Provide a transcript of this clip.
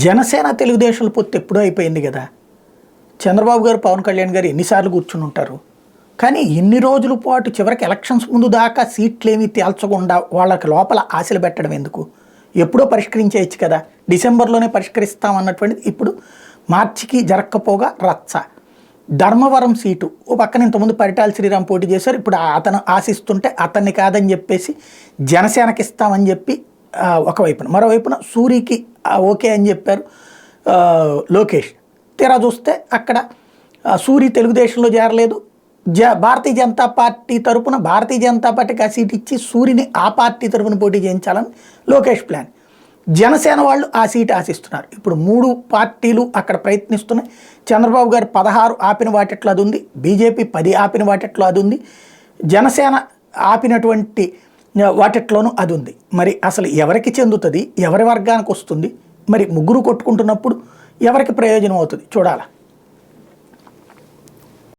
జనసేన తెలుగుదేశం పొత్తు ఎప్పుడూ అయిపోయింది కదా. చంద్రబాబు గారు పవన్ కళ్యాణ్ గారు ఎన్నిసార్లు కూర్చుని ఉంటారు. కానీ ఇన్ని రోజుల పాటు చివరికి ఎలక్షన్స్ ముందు దాకా సీట్లేమీ తేల్చకుండా వాళ్ళకి లోపల ఆశలు పెట్టడం ఎందుకు? ఎప్పుడో పరిష్కరించేయచ్చు కదా. డిసెంబర్లోనే పరిష్కరిస్తామన్నటువంటిది ఇప్పుడు మార్చికి జరగకపోగా రచ్చ. ధర్మవరం సీటు ఓ పక్కన ఇంతకుముందు పరిటాల శ్రీరామ్ పోటీ చేశారు. ఇప్పుడు అతను ఆశిస్తుంటే అతన్ని కాదని చెప్పేసి జనసేనకి ఇస్తామని చెప్పి ఒకవైపున, మరోవైపున సూరికి ఓకే అని చెప్పారు లోకేష్. తీరా చూస్తే అక్కడ సూరి తెలుగుదేశంలో చేరలేదు. భారతీయ జనతా పార్టీ తరపున భారతీయ జనతా పార్టీకి ఆ సీట్ ఇచ్చి సూరిని ఆ పార్టీ తరపున పోటీ చేయించాలని లోకేష్ ప్లాన్. జనసేన వాళ్ళు ఆ సీటు ఆశిస్తున్నారు. ఇప్పుడు 3 పార్టీలు అక్కడ ప్రయత్నిస్తున్నాయి. చంద్రబాబు గారు 16 ఆపిన వాటిట్లో అది ఉంది, బీజేపీ 10 ఆపిన వాటిట్లో అది ఉంది, జనసేన ఆపినటువంటి వాటిట్లోనూ అది ఉంది. మరి అసలు ఎవరికి చెందుతుంది, ఎవరి వర్గానికి వస్తుంది, మరి ముగ్గురు కొట్టుకుంటున్నప్పుడు ఎవరికి ప్రయోజనం అవుతుంది చూడాలి.